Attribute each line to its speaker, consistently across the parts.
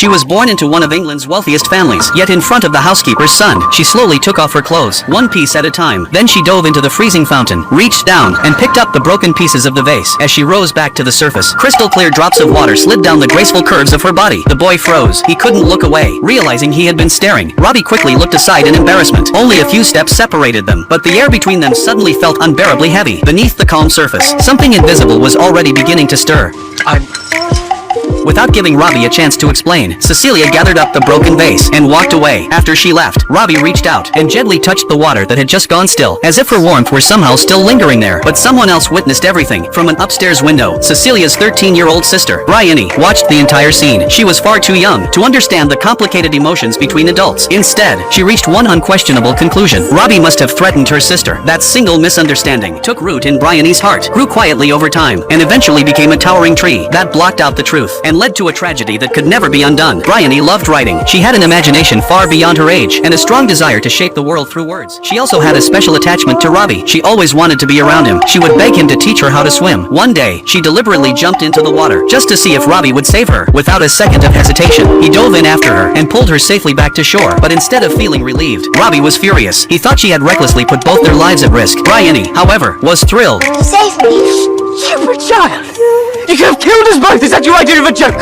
Speaker 1: She was born into one of England's wealthiest families, yet in front of the housekeeper's son, she slowly took off her clothes, one piece at a time. Then she dove into the freezing fountain, reached down, and picked up the broken pieces of the vase. As she rose back to the surface, crystal clear drops of water slid down the graceful curves of her body. The boy froze. He couldn't look away. Realizing he had been staring, Robbie quickly looked aside in embarrassment. Only a few steps separated them, but the air between them suddenly felt unbearably heavy. Beneath the calm surface, something invisible was already beginning to stir. Without giving Robbie a chance to explain, Cecilia gathered up the broken vase and walked away. After she left, Robbie reached out and gently touched the water that had just gone still, as if her warmth were somehow still lingering there. But someone else witnessed everything. From an upstairs window, Cecilia's 13-year-old sister, Bryony, watched the entire scene. She was far too young to understand the complicated emotions between adults. Instead, she reached one unquestionable conclusion. Robbie must have threatened her sister. That single misunderstanding took root in Bryony's heart, grew quietly over time, and eventually became a towering tree that blocked out the truth and led to a tragedy that could never be undone. Bryony loved writing. She had an imagination far beyond her age and a strong desire to shape the world through words. She also had a special attachment to Robbie. She always wanted to be around him. She would beg him to teach her how to swim. One day, she deliberately jumped into the water just to see if Robbie would save her. Without a second of hesitation, he dove in after her and pulled her safely back to shore. But instead of feeling relieved, Robbie was furious. He thought she had recklessly put both their lives at risk. Bryony, however, was thrilled.
Speaker 2: Save me!
Speaker 3: You were a child! You could have killed us both! Is that your idea of a joke?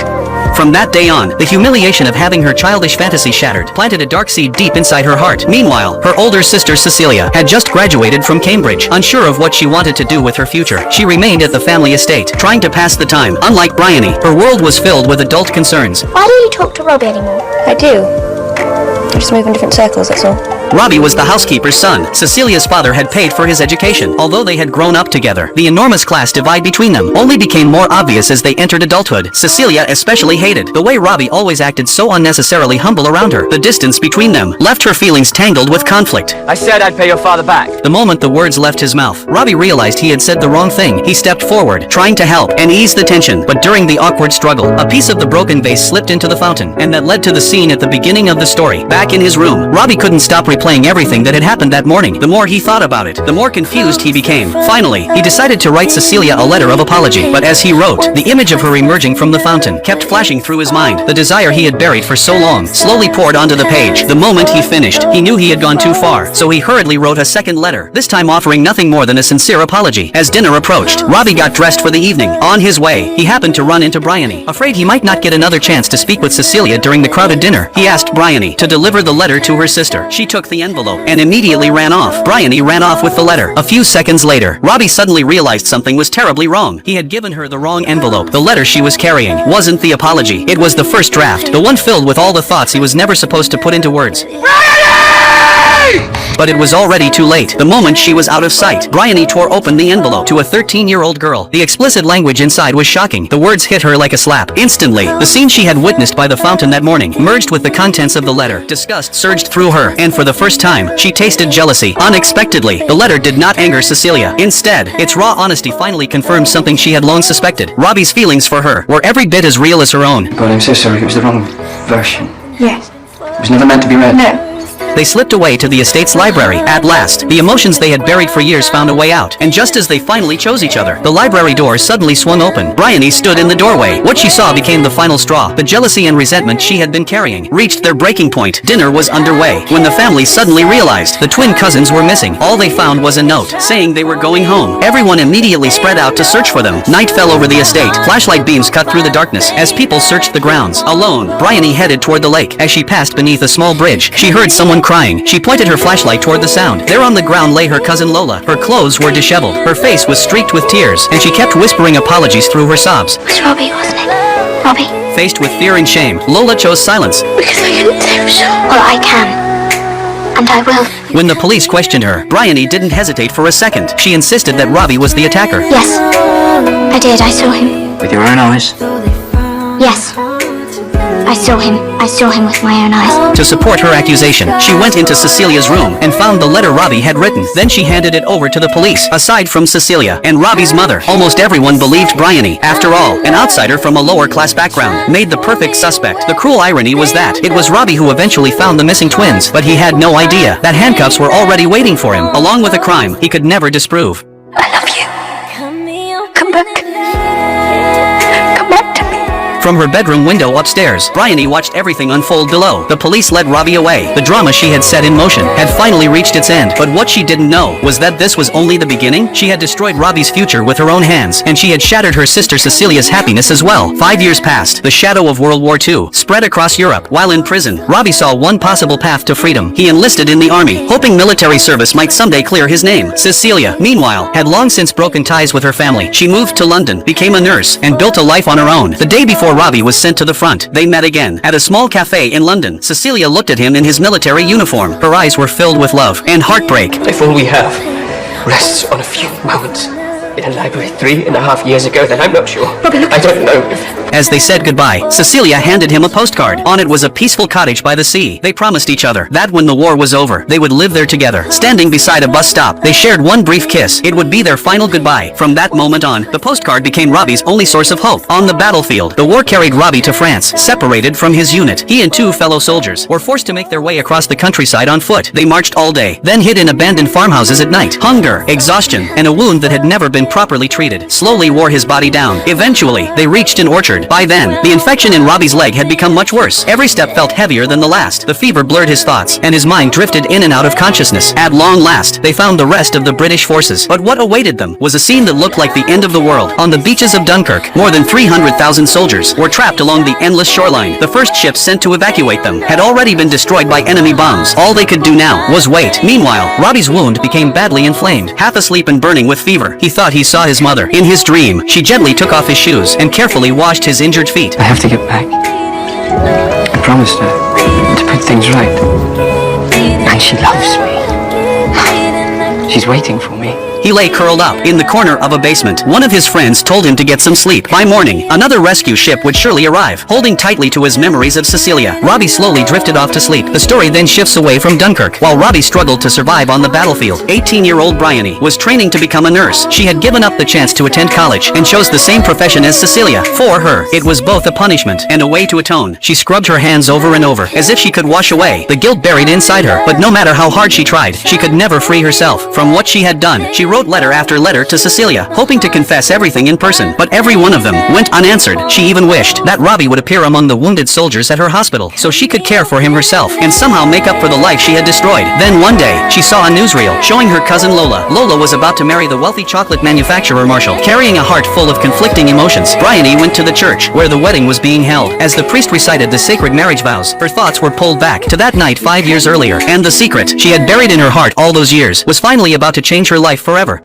Speaker 1: From that day on, the humiliation of having her childish fantasy shattered planted a dark seed deep inside her heart. Meanwhile, her older sister Cecilia had just graduated from Cambridge. Unsure of what she wanted to do with her future, she remained at the family estate, trying to pass the time. Unlike Bryony, her world was filled with adult concerns.
Speaker 2: Why don't you talk to Robbie anymore?
Speaker 4: I do. I just move in different circles, that's all.
Speaker 1: Robbie was the housekeeper's son. Cecilia's father had paid for his education. Although they had grown up together, the enormous class divide between them only became more obvious as they entered adulthood. Cecilia especially hated the way Robbie always acted so unnecessarily humble around her. The distance between them left her feelings tangled with conflict.
Speaker 3: I said I'd pay your father back.
Speaker 1: The moment the words left his mouth, Robbie realized he had said the wrong thing. He stepped forward, trying to help and ease the tension, but during the awkward struggle, a piece of the broken vase slipped into the fountain, and that led to the scene at the beginning of the story. Back in his room, Robbie couldn't stop replaying everything that had happened that morning. The more he thought about it, the more confused he became. Finally, he decided to write Cecilia a letter of apology. But as he wrote, the image of her emerging from the fountain kept flashing through his mind. The desire he had buried for so long slowly poured onto the page. The moment he finished, he knew he had gone too far, so he hurriedly wrote a second letter, this time offering nothing more than a sincere apology. As dinner approached, Robbie got dressed for the evening. On his way, he happened to run into Bryony. Afraid he might not get another chance to speak with Cecilia during the crowded dinner, he asked Bryony to deliver the letter to her sister. She took the envelope and immediately ran off. Bryony ran off with the letter. A few seconds later, Robbie suddenly realized something was terribly wrong. He had given her the wrong envelope. The letter she was carrying wasn't the apology. It was the first draft, the one filled with all the thoughts he was never supposed to put into words. But it was already too late. The moment she was out of sight, Bryony tore open the envelope to a 13-year-old girl. The explicit language inside was shocking. The words hit her like a slap. Instantly, the scene she had witnessed by the fountain that morning merged with the contents of the letter. Disgust surged through her, and for the first time, she tasted jealousy. Unexpectedly, the letter did not anger Cecilia. Instead, its raw honesty finally confirmed something she had long suspected. Robbie's feelings for her were every bit as real as her own.
Speaker 5: God, I'm so sorry. It was the wrong version.
Speaker 4: Yes.
Speaker 5: It was never meant to be read.
Speaker 4: No.
Speaker 1: They slipped away to the estate's library. At last, the emotions they had buried for years found a way out, and just as they finally chose each other, the library door suddenly swung open. Bryony stood in the doorway. What she saw became the final straw. The jealousy and resentment she had been carrying reached their breaking point. Dinner was underway when the family suddenly realized the twin cousins were missing. All they found was a note saying they were going home. Everyone immediately spread out to search for them. Night fell over the estate. Flashlight beams cut through the darkness as people searched the grounds. Alone, Bryony headed toward the lake. As she passed beneath a small bridge, she heard someone crying. She pointed her flashlight toward the sound. There on the ground lay her cousin Lola. Her clothes were disheveled. Her face was streaked with tears, and she kept whispering apologies through her sobs.
Speaker 2: It was Robbie, wasn't it? Robbie?
Speaker 1: Faced with fear and shame, Lola chose silence.
Speaker 2: Because I couldn't say for sure. Well, I can. And I will.
Speaker 1: When the police questioned her, Bryony didn't hesitate for a second. She insisted that Robbie was the attacker.
Speaker 2: Yes. I did. I saw him.
Speaker 5: With your own eyes?
Speaker 2: Yes. I saw him. I saw him with my own eyes.
Speaker 1: To support her accusation, she went into Cecilia's room and found the letter Robbie had written. Then she handed it over to the police. Aside from Cecilia and Robbie's mother, almost everyone believed Bryony. After all, an outsider from a lower-class background made the perfect suspect. The cruel irony was that it was Robbie who eventually found the missing twins, but he had no idea that handcuffs were already waiting for him, along with a crime he could never disprove.
Speaker 2: I love you. Come back.
Speaker 1: From her bedroom window upstairs, Bryony watched everything unfold below. The police led Robbie away. The drama she had set in motion had finally reached its end. But what she didn't know was that this was only the beginning. She had destroyed Robbie's future with her own hands, and she had shattered her sister Cecilia's happiness as well. 5 years passed. The shadow of World War II spread across Europe. While in prison, Robbie saw one possible path to freedom. He enlisted in the army, hoping military service might someday clear his name. Cecilia, meanwhile, had long since broken ties with her family. She moved to London, became a nurse, and built a life on her own. The day before Robbie was sent to the front, they met again at a small cafe in London. Cecilia looked at him in his military uniform. Her eyes were filled with love and heartbreak.
Speaker 3: If all we have rests on a few moments in a library 3.5 years ago, then I'm not sure. I don't know if...
Speaker 1: As they said goodbye, Cecilia handed him a postcard. On it was a peaceful cottage by the sea. They promised each other that when the war was over, they would live there together. Standing beside a bus stop, they shared one brief kiss. It would be their final goodbye. From that moment on, the postcard became Robbie's only source of hope. On the battlefield, the war carried Robbie to France, separated from his unit. He and 2 fellow soldiers were forced to make their way across the countryside on foot. They marched all day, then hid in abandoned farmhouses at night. Hunger, exhaustion, and a wound that had never been properly treated slowly wore his body down. Eventually, they reached an orchard. By then, the infection in Robbie's leg had become much worse. Every step felt heavier than the last. The fever blurred his thoughts, and his mind drifted in and out of consciousness. At long last, they found the rest of the British forces. But what awaited them was a scene that looked like the end of the world. On the beaches of Dunkirk, more than 300,000 soldiers were trapped along the endless shoreline. The first ships sent to evacuate them had already been destroyed by enemy bombs. All they could do now was wait. Meanwhile, Robbie's wound became badly inflamed. Half asleep and burning with fever, he thought he saw his mother. In his dream, she gently took off his shoes and carefully washed his injured feet.
Speaker 5: I have to get back. I promised her to put things right. And she loves me. She's waiting for me.
Speaker 1: He lay curled up in the corner of a basement. One of his friends told him to get some sleep. By morning, another rescue ship would surely arrive. Holding tightly to his memories of Cecilia, Robbie slowly drifted off to sleep. The story then shifts away from Dunkirk. While Robbie struggled to survive on the battlefield, 18-year-old Bryony was training to become a nurse. She had given up the chance to attend college and chose the same profession as Cecilia. For her, it was both a punishment and a way to atone. She scrubbed her hands over and over, as if she could wash away the guilt buried inside her. But no matter how hard she tried, she could never free herself from what she had done. She wrote letter after letter to Cecilia, hoping to confess everything in person, but every one of them went unanswered. She even wished that Robbie would appear among the wounded soldiers at her hospital, so she could care for him herself and somehow make up for the life she had destroyed. Then one day, she saw a newsreel showing her cousin Lola. Lola was about to marry the wealthy chocolate manufacturer Marshall. Carrying a heart full of conflicting emotions, Bryony went to the church where the wedding was being held. As the priest recited the sacred marriage vows, her thoughts were pulled back to that night 5 years earlier, and the secret she had buried in her heart all those years was finally about to change her life forever.